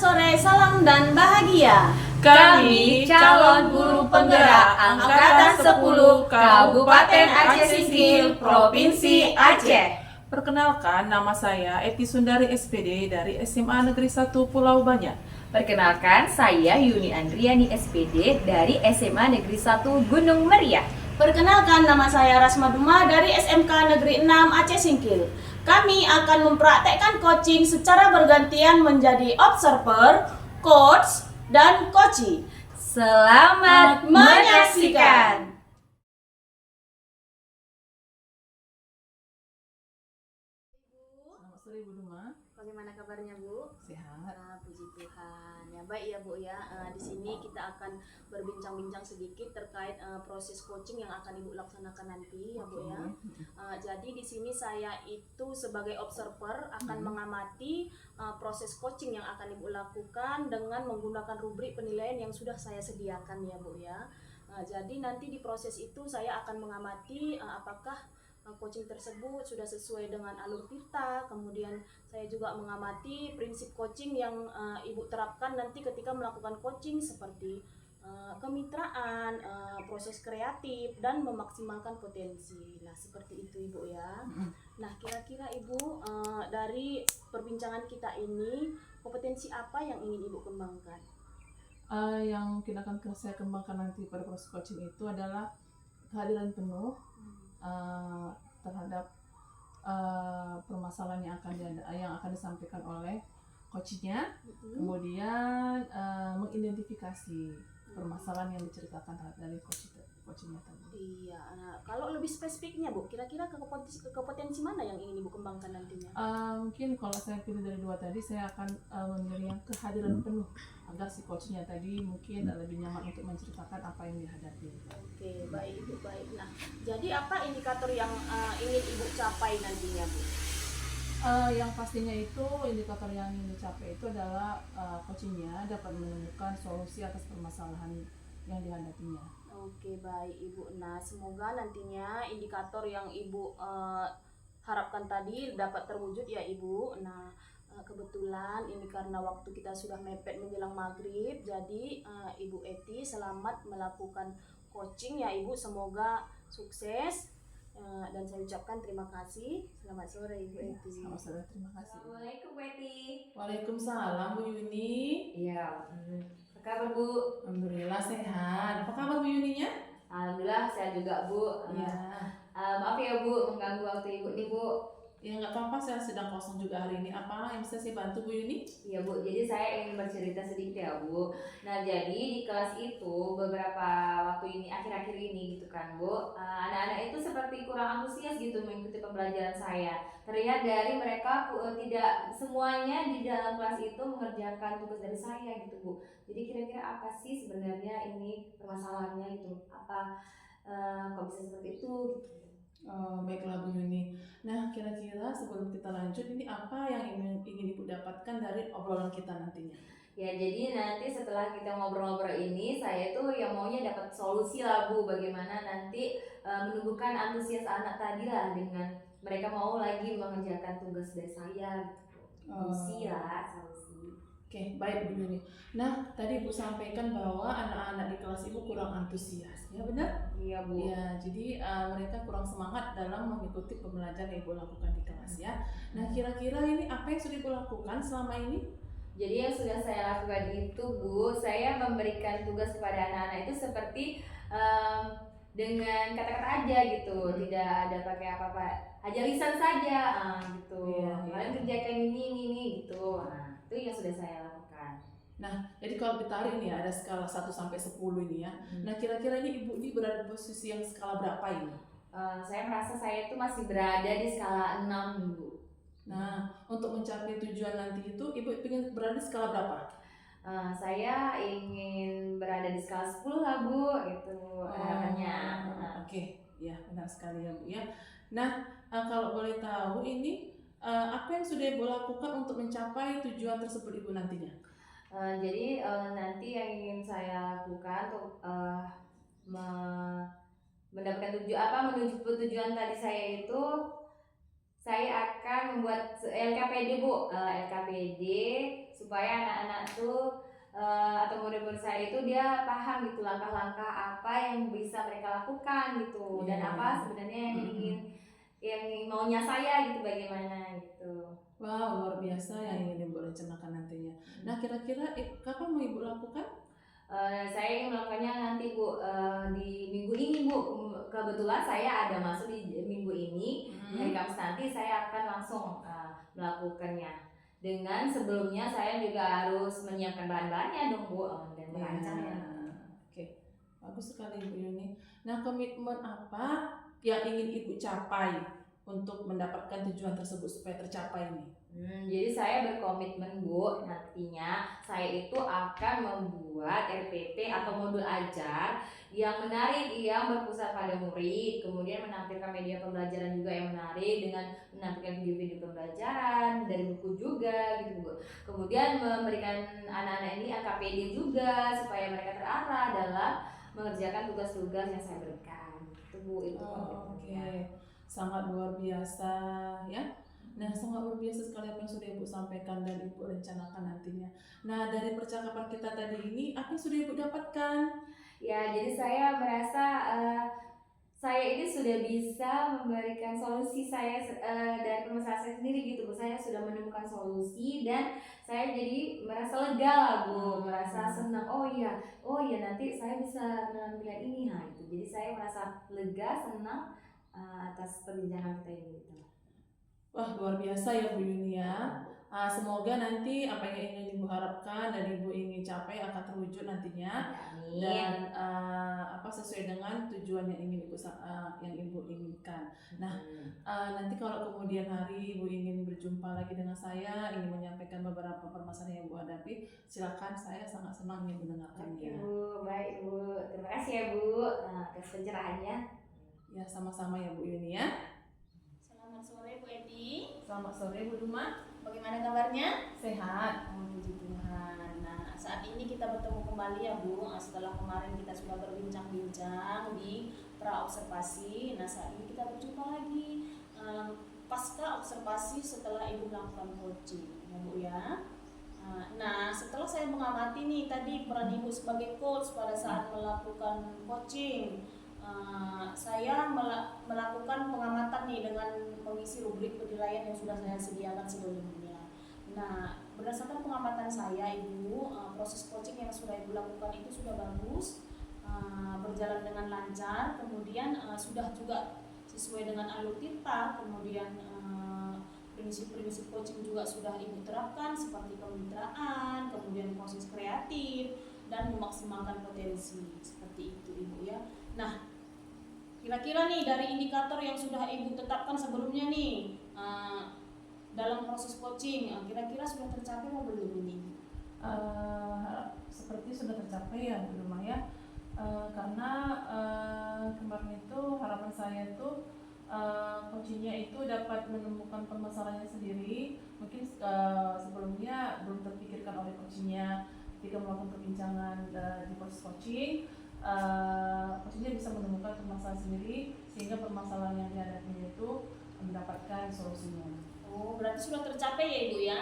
sore, salam dan bahagia. Kami calon guru penggerak Angkatan 10 Kabupaten Aceh Singkil, Provinsi Aceh. Perkenalkan, nama saya Eti Sundari SPD dari SMA Negeri 1 Pulau Banyak. Perkenalkan, saya Yuni Andriani SPD dari SMA Negeri 1 Gunung Meriah. Perkenalkan, nama saya Rasma Duma dari SMK Negeri 6 Aceh Singkil. Kami akan mempraktekkan coaching secara bergantian menjadi observer, coach, dan coachee. Selamat menyaksikan! Selamat sore Bu Duma. Bagaimana kabarnya Bu? Sehat. Puji Tuhan. Ya baik ya Bu ya. Di sini kita akan berbincang-bincang sedikit terkait proses coaching yang akan Ibu laksanakan nanti ya Bu ya. Jadi di sini saya itu sebagai observer akan mengamati proses coaching yang akan Ibu lakukan dengan menggunakan rubrik penilaian yang sudah saya sediakan ya Bu ya. Jadi nanti di proses itu saya akan mengamati apakah coaching tersebut sudah sesuai dengan alur kita. Kemudian saya juga mengamati prinsip coaching yang Ibu terapkan nanti ketika melakukan coaching seperti kemitraan, proses kreatif, dan memaksimalkan potensi. Nah seperti itu Ibu ya. Nah kira-kira Ibu dari perbincangan kita ini kompetensi apa yang ingin Ibu kembangkan? Yang akan saya kembangkan nanti pada proses coaching itu adalah kehadiran penuh terhadap permasalahan yang akan disampaikan oleh coachnya, kemudian mengidentifikasi permasalahan yang diceritakan dari coachnya tadi. Iya, nah, kalau lebih spesifiknya Bu, kira-kira kompetensi mana yang ingin Ibu kembangkan nantinya? Mungkin kalau saya pilih dari dua tadi, saya akan memilih yang kehadiran penuh agar si coachnya tadi mungkin lebih nyaman untuk menceritakan apa yang dihadapi. Oke, baik Ibu, baik. Nah, jadi apa indikator yang ingin Ibu capai nantinya Bu? Yang pastinya itu indikator yang ingin dicapai itu adalah coachingnya dapat menemukan solusi atas permasalahan yang dihadapinya. Oke, baik Ibu. Nah, semoga nantinya indikator yang Ibu harapkan tadi dapat terwujud ya Ibu. Nah, kebetulan ini karena waktu kita sudah mepet menjelang maghrib, jadi Ibu Eti selamat melakukan coaching ya Ibu. Semoga sukses. Dan saya ucapkan terima kasih. Selamat sore Ibu Eti. Selamat sore, terima kasih. Assalamualaikum Bu Eti. Waalaikumsalam Bu Yuni. Iya, apa kabar Bu? Alhamdulillah sehat. Apa kabar Bu Yuninya? Alhamdulillah sehat juga Bu. Iya. Maaf ya Bu, mengganggu waktu Ibu nih Bu. Ya nggak apa-apa, saya sedang kosong juga hari ini. Apa yang bisa saya bantu Bu Yuni? Iya Bu, jadi saya ingin bercerita sedikit ya Bu. Nah jadi di kelas itu beberapa waktu ini, akhir-akhir ini gitu kan Bu, anak-anak itu seperti kurang antusias gitu mengikuti pembelajaran saya. Terlihat dari mereka tidak semuanya di dalam kelas itu mengerjakan tugas dari saya gitu Bu. Jadi kira-kira apa sih sebenarnya ini permasalahannya gitu? Apa kok bisa seperti itu gitu? Baiklah Bu Yuni. Nah kira-kira sebelum kita lanjut, ini apa yang ingin Ibu dapatkan dari obrolan kita nantinya? Ya jadi nanti setelah kita ngobrol-ngobrol ini, saya tuh yang maunya dapat solusi lah Bu, bagaimana nanti menumbuhkan antusias anak tadi lah dengan mereka mau lagi mengerjakan tugas dari saya gitu. Solusi lah, solusi. Oke, baik Bu Yuni. Nah tadi Ibu sampaikan bahwa anak-anak di kelas Ibu kurang antusias, ya benar? Iya Bu. Ya, jadi mereka kurang semangat dalam mengikuti pembelajaran yang Ibu lakukan di kelas ya. Nah kira-kira ini apa yang sudah Ibu lakukan selama ini? Jadi yang sudah saya lakukan itu Bu, saya memberikan tugas kepada anak-anak itu seperti dengan kata-kata aja gitu, tidak ada pakai apa-apa, aja lisan saja gitu. Kalian kerjakan ini gitu. Nah, itu yang sudah saya lakukan. Nah, jadi kalau ditarik nih ada skala 1 sampai 10 ini ya. Nah, kira-kira ini Ibu ini berada di posisi yang skala berapa ini? Saya merasa saya itu masih berada di skala 6 Bu. Nah, untuk mencapai tujuan nanti itu Ibu ingin berada di skala berapa? Saya ingin berada di skala 10 lah Bu, gitu harapannya. Oke, ya benar sekali ya Bu ya. Nah, kalau boleh tahu ini apa yang sudah Ibu lakukan untuk mencapai tujuan tersebut Ibu nantinya? Jadi nanti yang ingin saya lakukan untuk mendapatkan menuju tujuan tadi saya itu, saya akan membuat LKPD Bu, LKPD supaya anak-anak tuh atau murid-murid saya itu dia paham gitu langkah-langkah apa yang bisa mereka lakukan gitu dan Iya. apa sebenarnya yang maunya saya gitu bagaimana gitu. Wow, luar biasa yang ingin Ibu rencanakan nantinya. Nah, kira-kira kapan mau Ibu lakukan? Saya ingin melakukannya nanti Bu di minggu ini Bu. Kebetulan saya ada masuk di minggu ini. Hari Kamis nanti saya akan langsung melakukannya. Dengan sebelumnya saya juga harus menyiapkan bahan-bahannya dong Bu dan merancangnya. Oke, bagus sekali Ibu Yuni. Nah, komitmen apa yang ingin Ibu capai untuk mendapatkan tujuan tersebut supaya tercapai ini? Jadi saya berkomitmen Bu, nantinya saya itu akan membuat RPP atau modul ajar yang menarik, yang berpusat pada murid, kemudian menampilkan media pembelajaran juga yang menarik dengan menampilkan video-video pembelajaran dari buku juga gitu Bu. Kemudian memberikan anak-anak ini AKPD juga supaya mereka terarah dalam mengerjakan tugas-tugas yang saya berikan. Itu Bu, itu komitmennya. Oke, sangat luar biasa ya. Nah, sangat luar biasa sekali apa yang sudah Ibu sampaikan dan Ibu rencanakan nantinya. Nah, dari percakapan kita tadi ini, apa yang sudah Ibu dapatkan? Ya, jadi saya merasa saya ini sudah bisa memberikan solusi saya dari permasalahan saya sendiri gitu Bu. Saya sudah menemukan solusi dan saya jadi merasa lega lah Bu, merasa senang. Oh iya nanti saya bisa mengambil ini gitu. Jadi saya merasa lega, senang atas perbincangan kita ini gitu. Wah, luar biasa ya Bu Yuni ya. Semoga nanti apa yang ingin Ibu harapkan dan Ibu ingin capai akan terwujud nantinya. Amin. Dan sesuai dengan tujuan yang ingin Ibu inginkan. Nah, nanti kalau kemudian hari Ibu ingin berjumpa lagi dengan saya, ingin menyampaikan beberapa permasalahan yang Ibu hadapi, silakan, saya sangat senang ingin mendengarkannya. Oke Bu, baik Bu. Terima kasih ya Bu atas pencerahannya. Ya, sama-sama ya Bu Yuni ya. Selamat sore Bu Edi. Selamat sore Bu Duma. Bagaimana kabarnya? Sehat. Puji Tuhan. Nah, saat ini kita bertemu kembali ya Bu. Setelah kemarin kita sudah berbincang-bincang di pra-observasi. Nah, saat ini kita berjumpa lagi pasca observasi setelah Ibu melakukan coaching ya Bu ya. Nah, setelah saya mengamati nih tadi peran Ibu sebagai coach pada saat melakukan coaching, saya melakukan pengamatan nih dengan mengisi rubrik penilaian yang sudah saya sediakan sebelumnya. Nah, berdasarkan pengamatan saya Ibu, proses coaching yang sudah Ibu lakukan itu sudah bagus, berjalan dengan lancar, kemudian sudah juga sesuai dengan alur kita, kemudian prinsip-prinsip coaching juga sudah Ibu terapkan seperti kemitraan, kemudian proses kreatif, dan memaksimalkan potensi, seperti itu Ibu ya. Nah, kira-kira nih dari indikator yang sudah Ibu tetapkan sebelumnya nih dalam proses coaching, kira-kira sudah tercapai atau belum ini? Seperti sudah tercapai ya Bu Duma ya. Karena kemarin itu harapan saya itu coachingnya itu dapat menemukan permasalahannya sendiri. Mungkin sebelumnya belum terpikirkan oleh coachingnya ketika melakukan perbincangan di proses coaching. Coachingnya bisa menemukan permasalahan sendiri sehingga permasalahan yang dihadapinya itu mendapatkan solusinya. Oh, berarti sudah tercapai ya Ibu ya.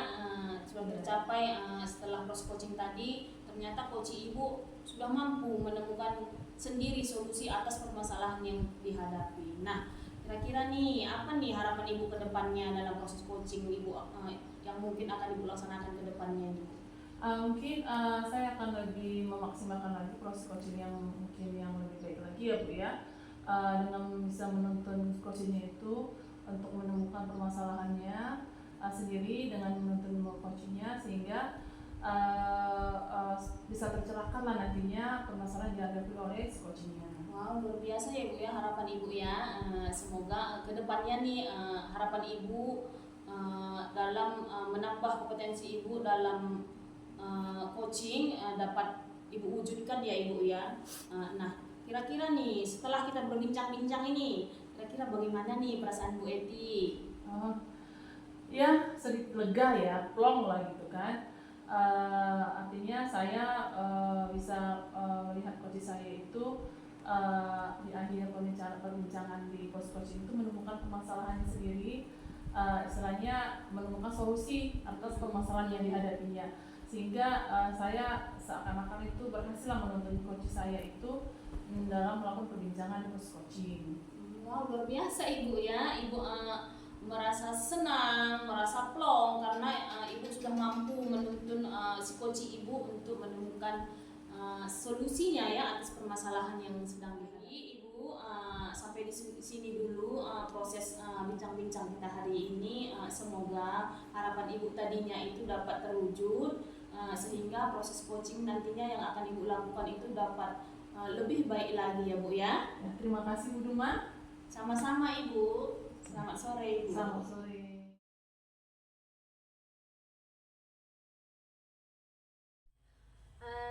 Sudah tercapai setelah proses coaching tadi, ternyata coach Ibu sudah mampu menemukan sendiri solusi atas permasalahan yang dihadapi. Nah, kira-kira nih apa nih harapan Ibu ke depannya dalam proses coaching Ibu yang mungkin akan Ibu laksanakan ke depannya Ibu? Mungkin saya akan lebih memaksimalkan lagi proses coaching yang mungkin yang lebih baik lagi ya Bu ya, dengan bisa menuntun coachingnya itu untuk menemukan permasalahannya sendiri dengan menuntun coachingnya sehingga bisa tercerahkan lah nantinya permasalahan dihadapi oleh coachingnya. Wow, luar biasa ya Bu ya harapan Ibu ya. Semoga ke depannya nih harapan Ibu dalam menambah kompetensi Ibu dalam coaching dapat Ibu wujudkan ya Ibu ya. Nah, kira-kira nih setelah kita berbincang-bincang ini, kira-kira bagaimana nih perasaan Bu Eti? Ya sedikit lega ya, plong lah gitu kan. Artinya saya bisa melihat coach saya itu di akhir perbincangan di post coaching itu menemukan permasalahannya sendiri, istilahnya menemukan solusi atas permasalahan yang dihadapinya. sehingga saya seakan-akan itu berhasil menuntun coach saya itu dalam melakukan perbincangan post coaching. Wow, luar biasa Ibu ya. Ibu merasa senang, merasa plong karena Ibu sudah mampu menuntun si coach Ibu untuk menemukan solusinya ya atas permasalahan yang sedang dihadapi. Ibu sampai di sini dulu proses bincang-bincang kita hari ini. Semoga harapan Ibu tadinya itu dapat terwujud sehingga proses coaching nantinya yang akan Ibu lakukan itu dapat lebih baik lagi ya Bu ya. Ya, terima kasih Bu Duma. Sama-sama Ibu. Selamat sore Ibu. Selamat sore.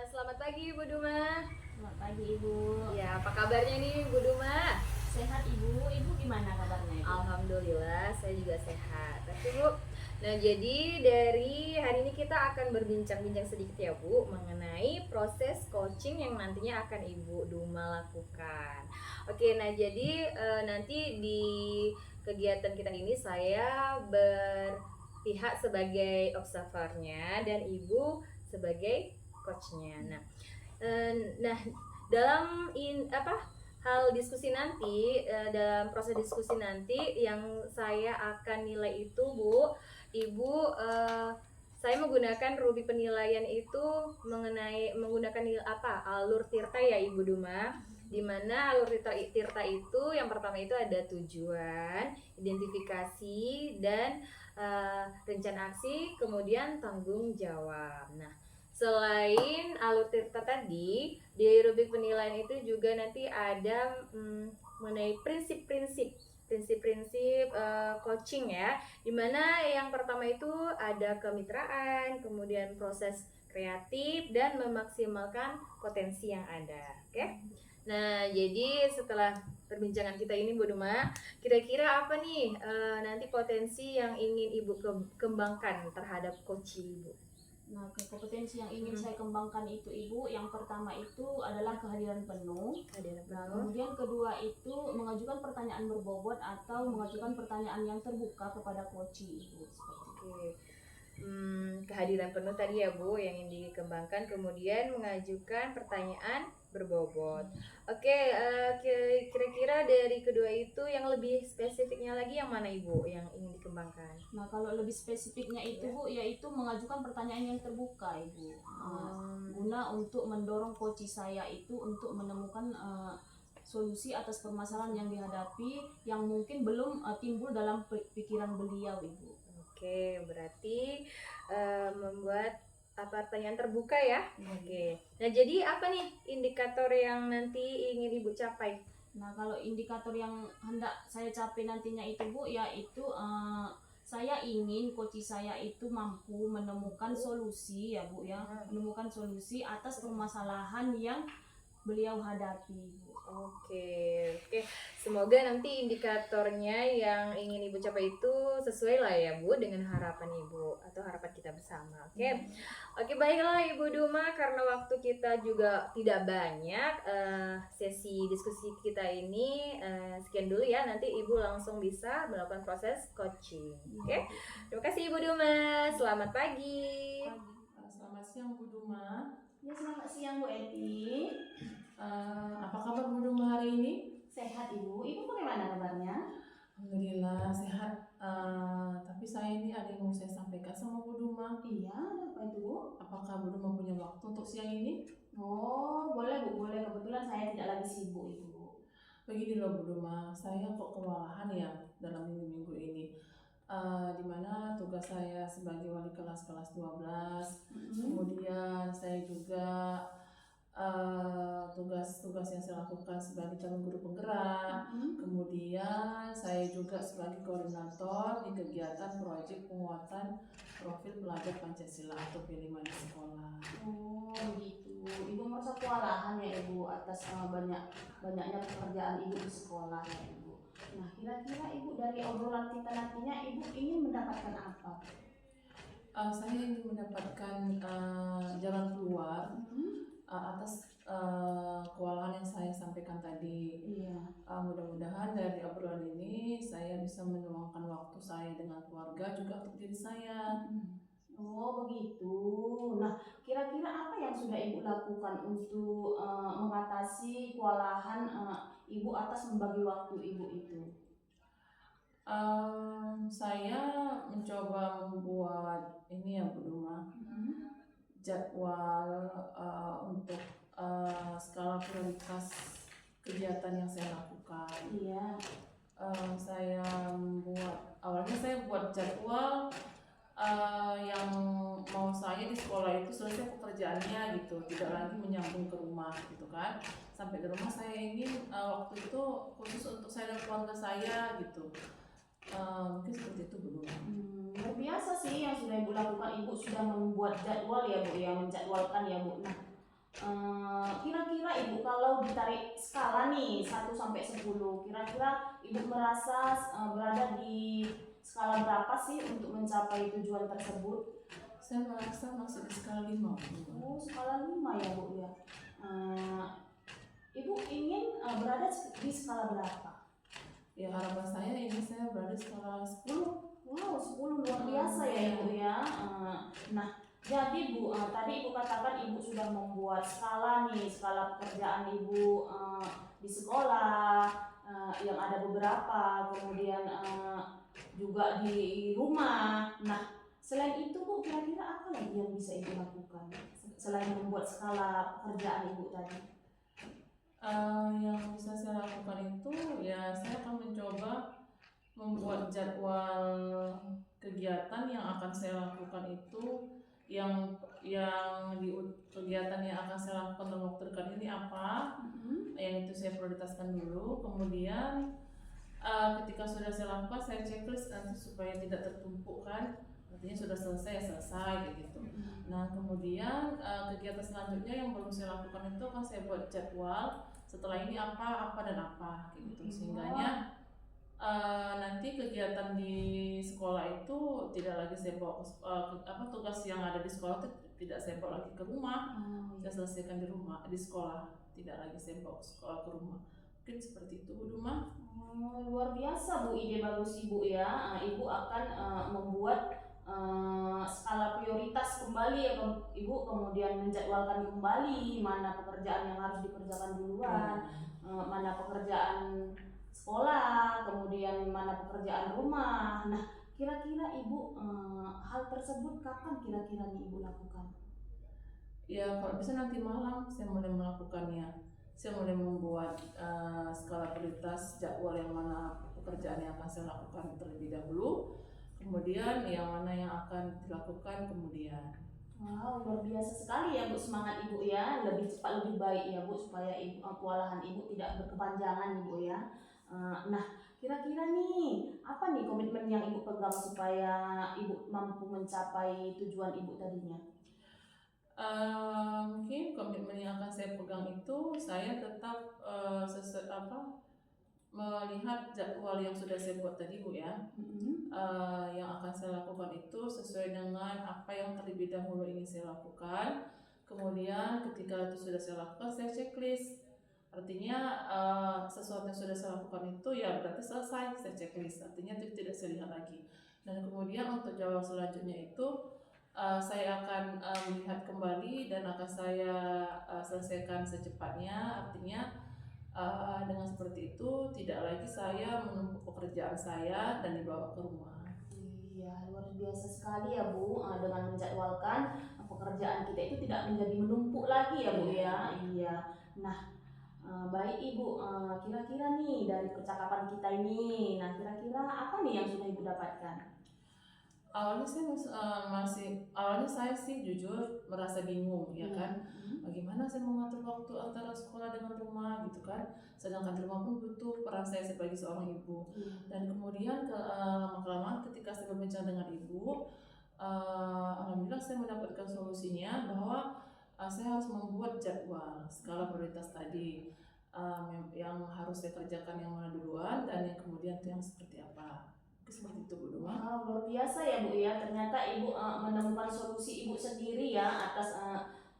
Selamat pagi Bu Duma. Selamat pagi Ibu. Ya, apa kabarnya nih Bu Duma? Sehat Ibu. Ibu gimana kabarnya Ibu? Alhamdulillah, saya juga sehat. Oke Bu. Nah, jadi dari hari ini kita akan berbincang-bincang sedikit ya Bu mengenai proses coaching yang nantinya akan Ibu Duma lakukan. Oke, nah jadi nanti di kegiatan kita ini saya berpihak sebagai observernya dan Ibu sebagai coachnya. Nah, dalam hal diskusi nanti, dalam proses diskusi nanti yang saya akan nilai itu Bu, Ibu, saya menggunakan rubrik penilaian itu menggunakan alur Tirta ya Ibu Duma, di mana alur Tirta itu yang pertama itu ada tujuan, identifikasi, dan rencana aksi, kemudian tanggung jawab. Nah, selain alur Tirta tadi, di rubrik penilaian itu juga nanti ada mengenai prinsip-prinsip coaching ya, dimana yang pertama itu ada kemitraan, kemudian proses kreatif, dan memaksimalkan potensi yang ada. Oke? Nah, jadi setelah perbincangan kita ini Bu Duma, kira-kira apa nih nanti potensi yang ingin Ibu kembangkan terhadap coaching Ibu? Nah, kompetensi yang ingin saya kembangkan itu Ibu, yang pertama itu adalah kehadiran penuh. Nah, kemudian kedua itu mengajukan pertanyaan berbobot atau mengajukan pertanyaan yang terbuka kepada coach Ibu. Oke. Kehadiran penuh tadi ya Bu yang ingin dikembangkan, kemudian mengajukan pertanyaan berbobot. Oke, kira-kira dari kedua itu yang lebih spesifiknya lagi yang mana Ibu yang ingin dikembangkan? Nah, kalau lebih spesifiknya itu Bu, yaitu mengajukan pertanyaan yang terbuka Ibu. Guna untuk mendorong coach saya itu untuk menemukan solusi atas permasalahan yang dihadapi yang mungkin belum timbul dalam pikiran beliau Ibu. Oke, berarti membuat pertanyaan terbuka ya. Oke. Nah, jadi apa nih indikator yang nanti ingin Ibu capai? Nah, kalau indikator yang hendak saya capai nantinya itu Bu, yaitu saya ingin coach saya itu mampu menemukan solusi ya Bu ya, menemukan solusi atas permasalahan yang beliau hadapi Bu. Oke. Semoga nanti indikatornya yang ingin Ibu capai itu sesuai lah ya Bu dengan harapan Ibu atau harapan kita bersama. Oke, baiklah Ibu Duma, karena waktu kita juga tidak banyak, sesi diskusi kita ini sekian dulu ya. Nanti Ibu langsung bisa melakukan proses coaching. Oke. Terima kasih Ibu Duma. Selamat pagi. Selamat siang Bu Duma. Ya, selamat siang Bu Eti. Apa kabar Bu Duma hari ini? Sehat Ibu. Ibu bagaimana kabarnya? Alhamdulillah sehat. Tapi saya ini ada yang mau saya sampaikan sama Bu Duma. Iya, apa itu Bu? Apakah Bu Duma punya waktu untuk siang ini? Oh, boleh Bu, boleh. Kebetulan saya tidak lagi sibuk Ibu. Begini loh Bu Duma, saya kok kewalahan ya dalam minggu-minggu ini. Dimana tugas saya sebagai wali kelas 12, kemudian saya juga tugas-tugas yang saya lakukan sebagai calon guru penggerak, kemudian saya juga sebagai koordinator di kegiatan proyek penguatan profil pelajar Pancasila atau P5 di sekolah. Oh gitu. Ibu merasa kewalahan ya Ibu atas banyaknya pekerjaan Ibu di sekolah ya Ibu. Nah, kira-kira Ibu dari obrolan kita nantinya Ibu ingin mendapatkan apa? Saya ingin mendapatkan jalan keluar atas kewalahan yang saya sampaikan tadi. Iya. Mudah-mudahan dari obrolan ini saya bisa meluangkan waktu saya dengan keluarga juga untuk diri saya. Oh begitu. Nah, kira-kira apa yang sudah Ibu lakukan untuk mengatasi kewalahan Ibu atas membagi waktu Ibu itu? Saya mencoba membuat ini ya Bu Duma, jadwal untuk skala prioritas kegiatan yang saya lakukan. Iya. Saya awalnya saya buat jadwal yang mau saya di sekolah itu selesai pekerjaannya gitu, tidak lagi menyambung ke rumah gitu kan. Sampai di rumah saya ingin waktu itu khusus untuk saya dan keluarga saya gitu. Mungkin seperti itu belum. Luar biasa sih yang sudah Ibu lakukan. Ibu sudah membuat jadwal ya Bu, ya menjadwalkan ya Bu. Nah, kira-kira Ibu kalau ditarik skala nih 1 sampai 10, kira-kira Ibu merasa berada di skala berapa sih untuk mencapai tujuan tersebut? Saya merasa masih di skala 5. Oh, skala 5 ya Bu ya. Ibu ingin berada di skala berapa? Ya harapan saya ini saya berada di skala 10. Wow, 10 luar biasa ya Ibu ya. Nah, jadi Bu, tadi Ibu katakan Ibu sudah membuat skala nih, skala pekerjaan Ibu di sekolah yang ada beberapa, kemudian juga di rumah. Nah, selain itu Bu, kira-kira apa lagi yang bisa Ibu lakukan selain membuat skala pekerjaan Ibu tadi? Yang bisa saya lakukan itu ya saya akan mencoba membuat jadwal kegiatan yang akan saya lakukan itu yang kegiatan yang akan saya lakukan dalam waktu dekat ini apa, yang itu saya prioritaskan dulu. Kemudian ketika sudah saya lakukan saya checklist nanti supaya tidak tertumpuk kan, artinya sudah selesai gitu. Nah kemudian kegiatan selanjutnya yang belum saya lakukan itu akan saya buat jadwal setelah ini apa dan apa gitu, sehingganya nanti kegiatan di sekolah itu tidak lagi saya bawa tugas yang ada di sekolah itu tidak saya bawa lagi ke rumah. Saya selesaikan di rumah, di sekolah, tidak lagi saya bawa ke rumah. Mungkin seperti itu Bu Duma. Luar biasa Bu, ide bagus Ibu ya. Ibu akan membuat skala prioritas kembali ya Ibu, kemudian menjadwalkan kembali mana pekerjaan yang harus dikerjakan duluan, mana pekerjaan sekolah, kemudian mana pekerjaan rumah. Nah, kira-kira Ibu hal tersebut kapan kira-kira nih Ibu lakukan? Ya kalau bisa nanti malam saya mulai melakukannya. Saya mulai membuat skala prioritas jadwal yang mana pekerjaan yang akan saya lakukan terlebih dahulu, kemudian yang mana yang akan dilakukan kemudian. Wow, luar biasa sekali ya Bu, semangat Ibu ya, lebih cepat lebih baik ya Bu, supaya kewalahan Ibu tidak berkepanjangan Ibu ya. Nah, kira-kira nih apa nih komitmen yang Ibu pegang supaya Ibu mampu mencapai tujuan Ibu tadinya? Mungkin komitmen yang akan saya pegang itu saya tetap melihat jadwal yang sudah saya buat tadi Bu ya. Yang akan saya lakukan itu sesuai dengan apa yang terlebih dahulu ingin saya lakukan. Kemudian ketika itu sudah saya lakukan, saya checklist. Artinya sesuatu yang sudah saya lakukan itu ya berarti selesai, saya checklist. Artinya itu tidak saya lihat lagi. Dan kemudian untuk jadwal selanjutnya itu saya akan melihat kembali dan akan saya selesaikan secepatnya. Artinya dengan seperti itu tidak lagi saya menumpuk pekerjaan saya dan dibawa ke rumah. Iya, luar biasa sekali ya Bu, dengan menjadwalkan pekerjaan kita itu tidak menjadi menumpuk lagi ya Bu ya. Iya. Nah, baik Ibu, kira-kira nih dari percakapan kita ini, nah kira-kira apa nih yang sudah Ibu dapatkan? Awalnya saya sih jujur merasa bingung ya kan, bagaimana saya mengatur waktu antara sekolah dengan rumah gitu kan, sedangkan di rumah pun butuh peran saya sebagai seorang ibu. Dan kemudian lama-kelamaan ketika saya berbincang dengan ibu, alhamdulillah saya mendapatkan solusinya bahwa saya harus membuat jadwal skala prioritas tadi, yang harus saya kerjakan yang mana duluan dan yang kemudian itu yang seperti apa. Seperti itu Bu Duma. Luar biasa ya Bu ya, ternyata Ibu menemukan solusi Ibu sendiri ya atas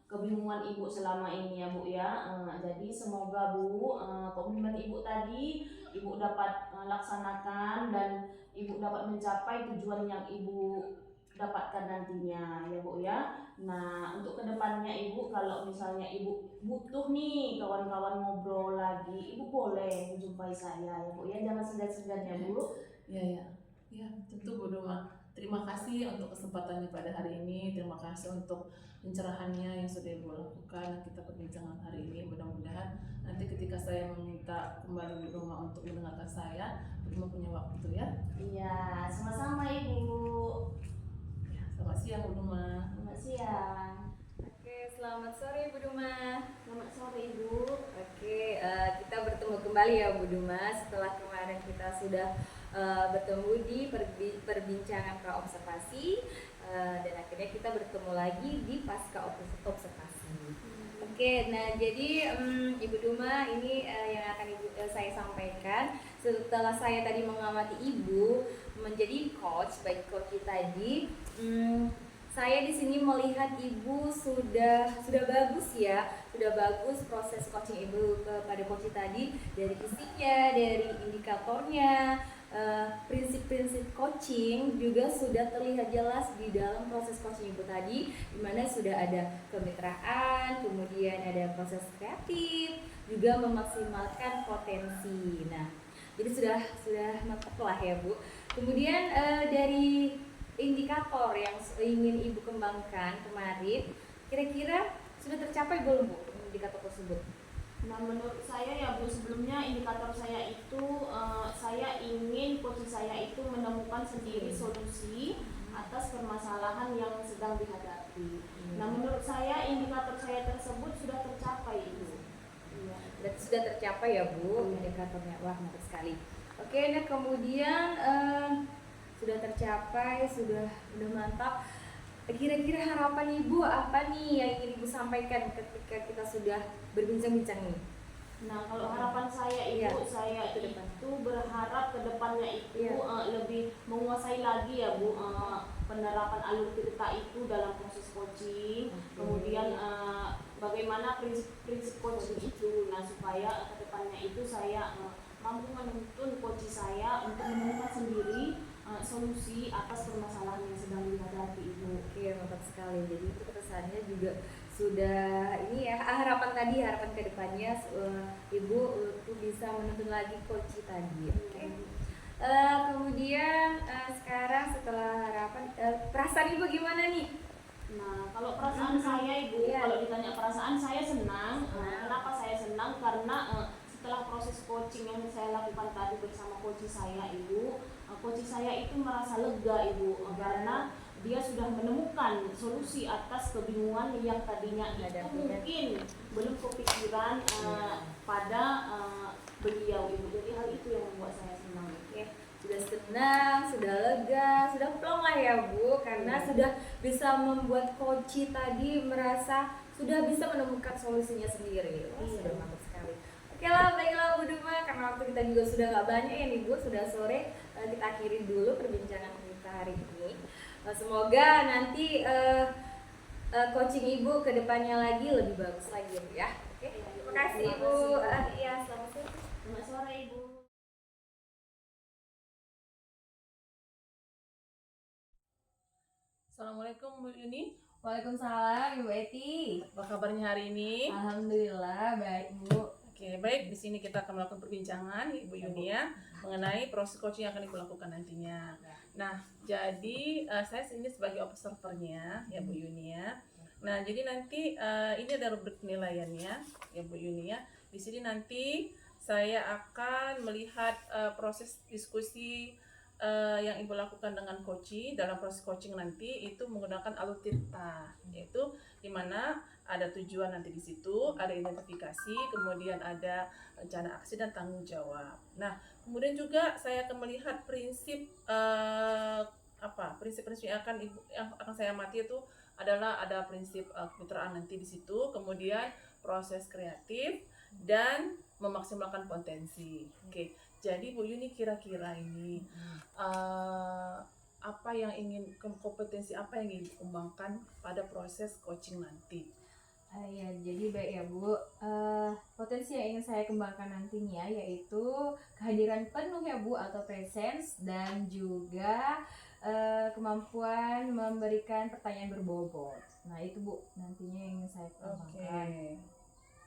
kebingungan Ibu selama ini ya Bu ya. Jadi semoga Bu komitmen Ibu tadi Ibu dapat laksanakan dan Ibu dapat mencapai tujuan yang Ibu dapatkan nantinya ya Bu ya. Nah untuk kedepannya Ibu, kalau misalnya Ibu butuh nih kawan-kawan ngobrol lagi, Ibu boleh menjumpai saya ya Bu ya, jangan segan-segan ya Bu. Ya, tentu Bu Duma. Terima kasih untuk kesempatannya pada hari ini. Terima kasih untuk pencerahannya yang sudah Ibu lakukan. Kita perbincangan hari ini. Mudah-mudahan nanti ketika saya meminta kembali Bu Duma untuk mendengarkan saya, Bu Duma punya waktu ya. Iya, sama-sama Ibu. Ya, selamat siang Bu Duma. Selamat siang. Oke, selamat sore Bu Duma. Selamat sore Ibu. Oke, kita bertemu kembali ya Bu Duma setelah kemarin kita sudah bertemu di perbincangan praobservasi dan akhirnya kita bertemu lagi di pasca observasi. Oke, nah jadi Ibu Duma ini yang akan saya sampaikan setelah saya tadi mengamati Ibu menjadi coach, baik coach tadi. Saya di sini melihat Ibu sudah bagus ya, sudah bagus proses coaching Ibu kepada coach tadi, dari fisiknya, dari indikatornya, prinsip-prinsip coaching juga sudah terlihat jelas di dalam proses coaching Ibu tadi, di mana sudah ada kemitraan, kemudian ada proses kreatif, juga memaksimalkan potensi. Nah, jadi sudah mantap lah ya Bu. Kemudian dari indikator yang ingin Ibu kembangkan kemarin, kira-kira sudah tercapai belum Bu indikator tersebut? Nah menurut saya ya Bu, sebelumnya indikator saya itu saya ingin posisi saya itu menemukan sendiri solusi atas permasalahan yang sedang dihadapi. Nah menurut saya indikator saya tersebut sudah tercapai Ibu. Iya. Berarti sudah tercapai ya Bu indikatornya. Wah, mantap sekali. Oke, nah kemudian sudah tercapai, sudah mantap. Kira-kira harapan Ibu apa nih yang ingin Ibu sampaikan ketika kita sudah berbincang-bincang nih? Nah kalau harapan saya Ibu, saya itu berharap kedepannya itu lebih menguasai lagi ya Bu penerapan alur cerita itu dalam proses coaching. Kemudian bagaimana prinsip-prinsip coaching itu, nah supaya kedepannya itu saya mampu menuntun coach saya untuk menemukan sendiri solusi atas permasalahan yang sedang dihadapi Ibu. Oke, mantap sekali. Jadi itu kesannya juga sudah ini ya, harapan kedepannya Ibu untuk bisa menuntun lagi coach tadi. Oke. Kemudian sekarang setelah harapan, perasaan Ibu gimana nih? Nah, kalau perasaan saya Ibu, kalau ditanya perasaan saya senang. Kenapa saya senang? Karena setelah proses coaching yang saya lakukan tadi bersama coach saya Ibu, coach saya itu merasa lega Ibu, karena dia sudah menemukan solusi atas kebingungan yang tadinya itu mungkin belum kepikiran pada beliau Ibu. Jadi hal itu yang membuat saya senang. Oke, sudah senang, sudah lega, sudah plong lah ya Bu, karena sudah bisa membuat coach tadi merasa sudah bisa menemukan solusinya sendiri. Sudah mantap sekali. Oke lah, baiklah Bu Duma, karena waktu kita juga sudah nggak banyak ya nih Bu, sudah sore, kita akhiri dulu perbincangan kita hari ini. Semoga nanti coaching Ibu ke depannya lagi lebih bagus lagi ya. Oke, terima kasih Ibu. Iya, selamat sore. Selamat sore Ibu. Assalamualaikum Bu Yuni. Waalaikumsalam Ibu Eti. Apa kabarnya hari ini? Alhamdulillah baik Bu. Oke, baik. Di sini kita akan melakukan perbincangan Ibu Yuni ya mengenai proses coaching yang akan Ibu lakukan nantinya. Nah, jadi saya ini sebagai observernya ya Bu Yuni ya. Nah, jadi nanti ini ada rubrik penilaiannya ya Bu Yuni ya. Di sini nanti saya akan melihat proses diskusi yang Ibu lakukan dengan coaching. Dalam proses coaching nanti itu menggunakan alur tirta, yaitu di mana ada tujuan nanti di situ, ada identifikasi, kemudian ada rencana aksi dan tanggung jawab. Nah, kemudian juga saya akan melihat prinsip prinsip-prinsip yang akan saya amati itu adalah ada prinsip kemitraan nanti di situ, kemudian proses kreatif dan memaksimalkan potensi. Oke. Jadi Bu Yuni kira-kira ini kompetensi apa yang ingin dikembangkan pada proses coaching nanti? Ya, jadi baik ya Bu. Potensi kompetensi yang ingin saya kembangkan nantinya yaitu kehadiran penuh ya Bu atau presence, dan juga kemampuan memberikan pertanyaan berbobot. Nah itu Bu nantinya yang ingin saya kembangkan.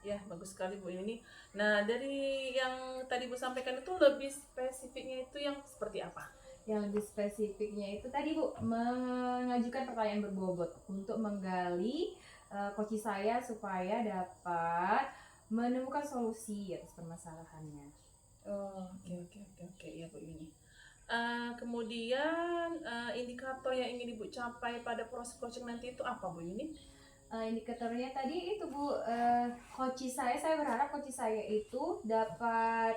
Ya, bagus sekali Bu ini. Nah, dari yang tadi Bu sampaikan itu lebih spesifiknya itu yang seperti apa? Yang lebih spesifiknya itu tadi Bu, mengajukan pertanyaan berbobot untuk menggali coach saya supaya dapat menemukan solusi atas permasalahannya. Oh, oke ya Bu ini. Kemudian indikator yang ingin Ibu capai pada proses coaching nanti itu apa Bu ini? Indikatornya tadi itu Bu, coach saya berharap coach saya itu dapat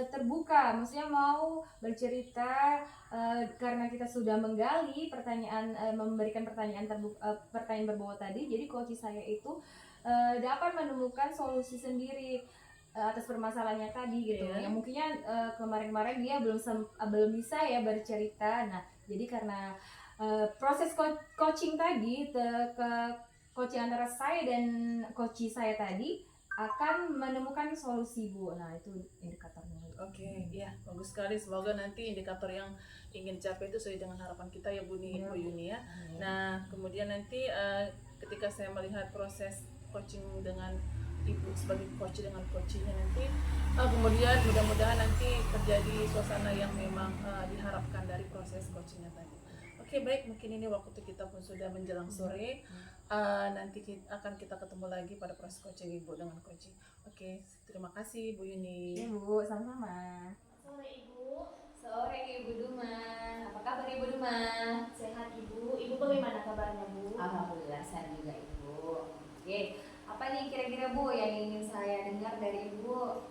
terbuka, maksudnya mau bercerita karena kita sudah menggali pertanyaan, memberikan pertanyaan pertanyaan berbobot tadi, jadi coach saya itu dapat menemukan solusi sendiri atas permasalahannya tadi gitu. Iya. Yang mungkinnya kemarin-kemarin dia belum bisa ya bercerita. Nah, jadi karena proses coaching tadi ke coaching antara saya dan coach saya tadi akan menemukan solusi Bu. Nah itu indikatornya. Oke, ya bagus sekali. Semoga nanti indikator yang ingin capai itu sesuai dengan harapan kita ya Bu Yuni ya. Nah kemudian nanti ketika saya melihat proses coaching dengan Ibu sebagai coach dengan coachingnya nanti, kemudian mudah-mudahan nanti terjadi suasana yang memang diharapkan dari proses coachingnya tadi. Oke, baik, mungkin ini waktu kita pun sudah menjelang sore. Nanti akan kita ketemu lagi pada proses coaching Ibu dengan coaching. Oke, terima kasih Bu Yuni. Ya Bu, sama-sama. Sore Ibu. Sore Ibu Duma. Apa kabar Ibu Duma? Sehat Ibu. Ibu bagaimana kabarnya Bu? Alhamdulillah sehat juga Ibu. Oke, apa nih kira-kira Bu yang ingin saya dengar dari Ibu?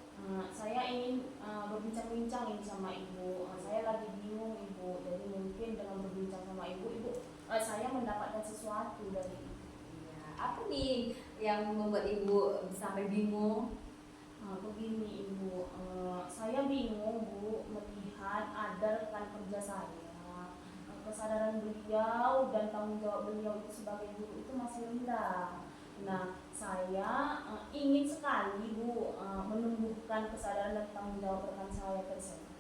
Saya ingin berbincang-bincang ini sama Ibu. Saya lagi bingung Ibu. Jadi mungkin dengan berbincang sama Ibu, saya mendapatkan sesuatu dari Ibu. Ya, apa nih yang membuat Ibu sampai bingung? Begini Ibu, saya bingung Bu melihat ada rekan kerja saya, kesadaran beliau dan tanggung jawab beliau itu sebagai guru itu masih rendah. Nah, saya ingin sekali Bu menumbuhkan kesadaran dan tanggung jawab rekan saya tersebut.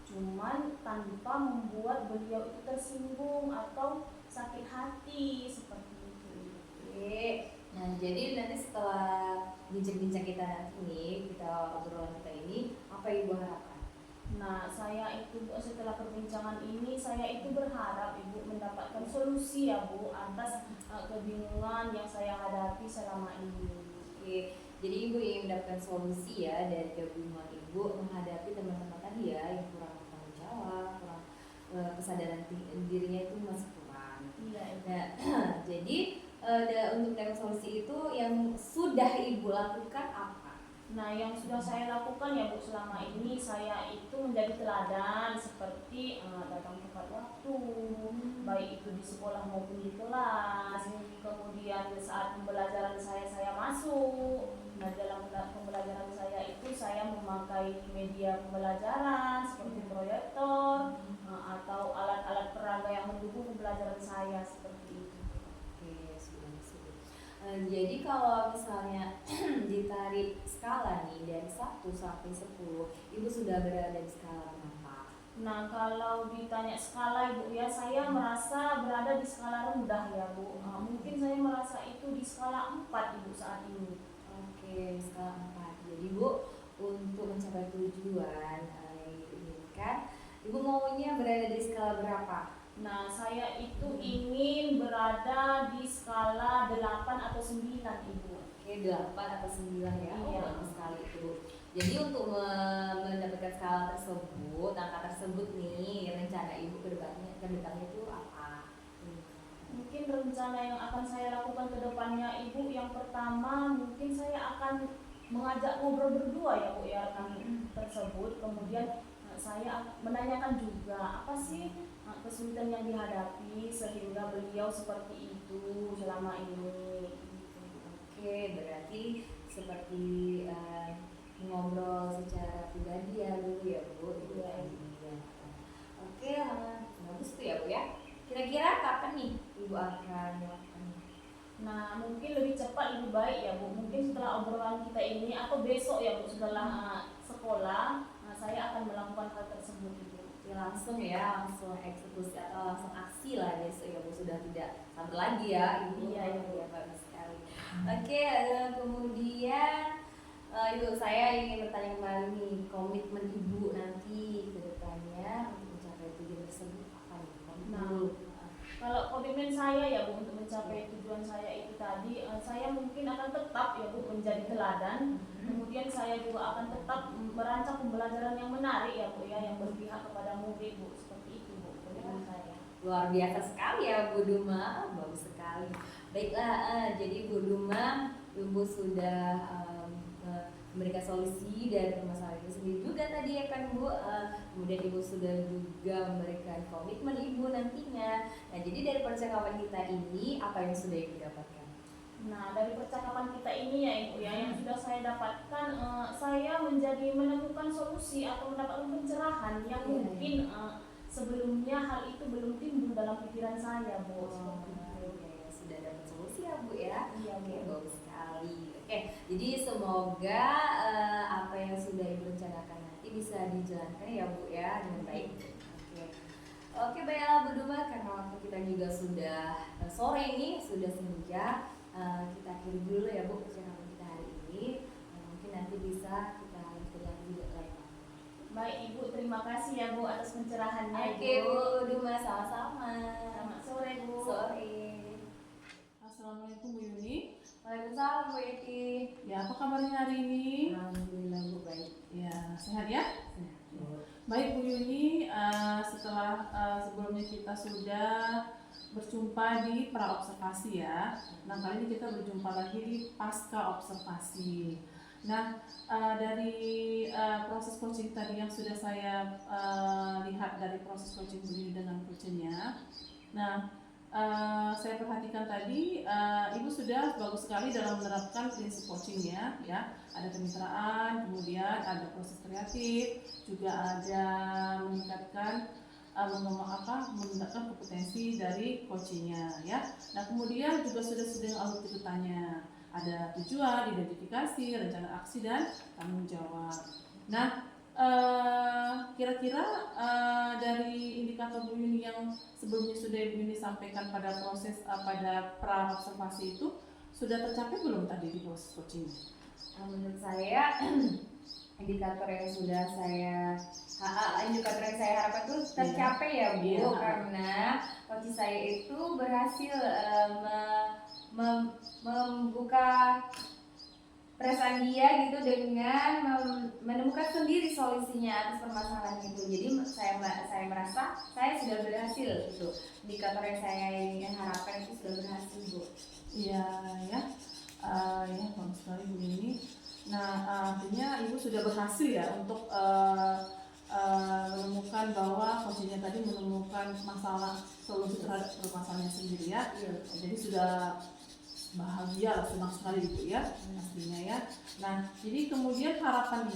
Cuman tanpa membuat beliau itu tersinggung atau sakit hati seperti itu. Oke. Nah, jadi nanti setelah bincang-bincang kita nanti nih, obrolan kita ini, apa Ibu harapkan? Nah, saya itu setelah perbincangan ini, saya itu berharap Ibu mendapatkan solusi ya Bu atas kebingungan yang saya hadapi selama ini. Oke, jadi Ibu ingin mendapatkan solusi ya dari kebingungan Ibu menghadapi teman-teman tadi ya yang kurang bertanggung jawab, kurang kesadaran dirinya itu masih kurang. Iya. Nah, jadi untuk mendapatkan solusi itu yang sudah Ibu lakukan apa? Nah, yang sudah saya lakukan ya Bu selama ini, saya itu menjadi teladan seperti datang tepat waktu, baik itu di sekolah maupun di kelas. Kemudian saat pembelajaran saya masuk. Nah, dalam pembelajaran saya itu saya memakai media pembelajaran seperti proyektor atau alat-alat peraga yang mendukung pembelajaran saya seperti itu. Oke, sudah. Jadi kalau misalnya ditarik skala nih dari 1 sampai 10, Ibu sudah berada di skala berapa? Nah, kalau ditanya skala Ibu ya, saya merasa berada di skala rendah ya Bu. Mungkin saya merasa itu di skala 4 Ibu saat ini. Oke, skala 4. Jadi Bu, untuk mencapai tujuan yang diinginkan, Ibu maunya berada di skala berapa? Nah, saya itu ingin berada di skala 8 atau 9 Ibu. Oke, 8 atau 9 ya. Iya. Bagus sekali itu. Jadi untuk mendapatkan skala tersebut, angka tersebut nih, rencana Ibu ke depannya itu apa? Mungkin rencana yang akan saya lakukan ke depannya Ibu, yang pertama mungkin saya akan mengajak ngobrol berdua ya Bu ya rekan tersebut. Kemudian saya menanyakan juga apa sih kesulitan yang dihadapi sehingga beliau seperti itu selama ini. Oke, berarti seperti ngobrol secara pribadi ya dulu ya Bu. Iya. Oke, bagus tuh ya Bu ya. Kira-kira kapan nih Ibu akan melakukan? Nah, mungkin lebih cepat lebih baik ya Bu. Mungkin setelah obrolan kita ini atau besok ya Bu, setelah sekolah, saya akan melakukan hal tersebut Ibu. Ya langsung eksekusi atau langsung aksi lah besok ya Bu, sudah tidak sabar lagi ya Ibu. Iya, iya. Ya, bagus sekali. Oke, kemudian Ibu, saya ingin bertanya kembali nih, komitmen Ibu nanti ke depannya untuk mencapai tujuan tersebut apa nih? Kalau komitmen saya ya Bu untuk mencapai tujuan saya itu tadi, saya mungkin akan tetap ya Bu menjadi teladan. Kemudian saya juga akan tetap merancang pembelajaran yang menarik ya Bu ya, yang berpihak kepada murid Bu. Seperti itu Bu komitmen saya. Luar biasa sekali ya Bu Duma, bagus sekali. Baiklah, jadi Bu Duma, Ibu sudah memberikan solusi dari permasalahan itu sendiri juga tadi ya kan Bu. Kemudian Ibu sudah juga memberikan komitmen Ibu nantinya. Nah, jadi dari percakapan kita ini apa yang sudah Ibu dapatkan? Nah, dari percakapan kita ini ya Ibu ya, yang sudah saya dapatkan, saya menjadi menemukan solusi atau mendapatkan pencerahan yang mungkin sebelumnya hal itu belum timbul dalam pikiran saya Bu. Seperti itu. Ya, sudah dapat solusi ya Bu ya. Iya Bu. Oke, bagus sekali. Oke, jadi semoga apa yang sudah Ibu rencanakan nanti bisa dijalankan ya Bu ya dengan baik. Oke, baiklah Bu Duma, karena waktu kita juga sudah sore ini, sudah senja, kita akhiri dulu ya Bu percakapan kita hari ini. Mungkin nanti bisa kita lanjutkan lagi lain. Baik Ibu, terima kasih ya Bu atas pencerahannya. Oke Bu Duma, sama-sama. Selamat sore Bu. Sore. Assalamualaikum Bu Yuni. Waalaikumsalam Bu Eti. Ya, apa kabarnya hari ini? Alhamdulillah Bu, baik. Ya, sehat ya? Baik Bu Yuni, setelah sebelumnya kita sudah berjumpa di pra observasi ya. Nah, kali ini kita berjumpa lagi di pasca observasi. Nah, dari proses coaching tadi yang sudah saya lihat dari proses coaching Bu Yuni dengan coachnya. Nah, saya perhatikan tadi Ibu sudah bagus sekali dalam menerapkan prinsip coachingnya ya. Ada kemitraan, kemudian ada proses kreatif, juga ada meningkatkan menggunakan kompetensi dari coachingnya ya. Nah, kemudian juga sudah alur tuntutannya, ada tujuan, identifikasi, rencana aksi dan tanggung jawab. Nah, kira-kira dari indikator Bu Yuni yang sebelumnya sudah Bu Yuni sampaikan pada proses pada pra observasi itu sudah tercapai belum tadi di proses coaching? Menurut saya indikator yang sudah saya harapkan itu tercapai ya Bu, Iya. karena coach saya itu berhasil membuka perasaan dia gitu dengan menemukan sendiri solusinya atas permasalahan itu. Jadi saya merasa saya sudah berhasil gitu. Indikator yang saya ingin harapkan itu sudah berhasil Bu. Iya ya, ya bagus sekali Bu Yuni. Nah, artinya Ibu sudah berhasil ya untuk menemukan bahwa coachingnya tadi menemukan masalah solusi terhadap permasalahannya sendiri ya. Iya. Jadi sudah bahagia, senang sekali gitu ya pastinya ya. Nah, jadi kemudian harapan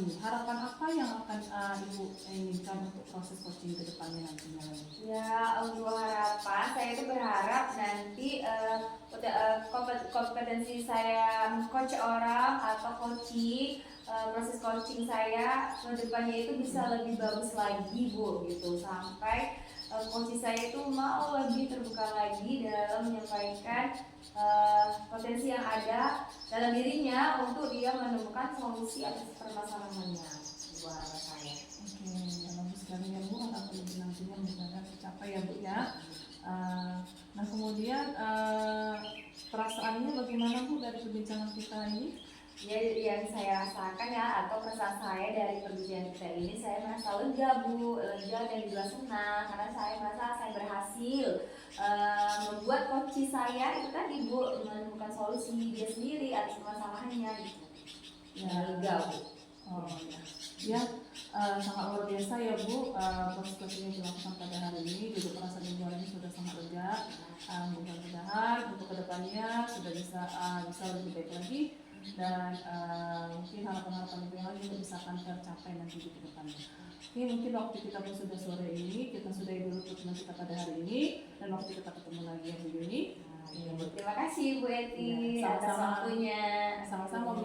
apa yang akan Ibu inginkan untuk proses coaching ke depannya nantinya lagi? Ya, untuk harapan saya itu berharap nanti kompetensi saya coach orang atau coaching, proses coaching saya ke depannya itu bisa lebih bagus lagi Bu gitu, sampai coach saya itu mau lebih terbuka lagi dalam menyampaikan potensi yang ada dalam dirinya untuk dia menemukan solusi atas permasalahannya. Itu harapan saya. Oke, bagus sekali ya Bu, harapan Ibu nantinya mudah-mudahan tercapai ya Bu ya. Nah, kemudian perasaannya bagaimana Bu dari perbincangan kita ini? Ya, yang saya rasakan ya atau perasaan saya dari perbincangan kita ini, saya merasa lega Bu, lega dan juga senang karena saya merasa saya berhasil membuat coach saya itu tadi Bu menemukan solusi dia sendiri atas masalahnya gitu. Ya, lega Bu. Oh ya, sangat luar biasa ya Bu, proses coaching yang dilakukan pada hari ini, juga perasaan Ibu hari ini sudah sangat lega. Mudah-mudahan untuk kedepannya sudah bisa lebih baik lagi, dan mungkin harapan-harapan Ibu yang lain juga bisa akan tercapai nanti di kedepannya. Oke, mungkin waktu kita pun sudah sore ini, kita sudah dulu pertemuan kita pada hari ini, dan waktu kita ketemu lagi ya Bu Yuni. Iya, Bu. Terima kasih Bu Eti Iya, atas sama-sama. waktunya. Sama-sama Bu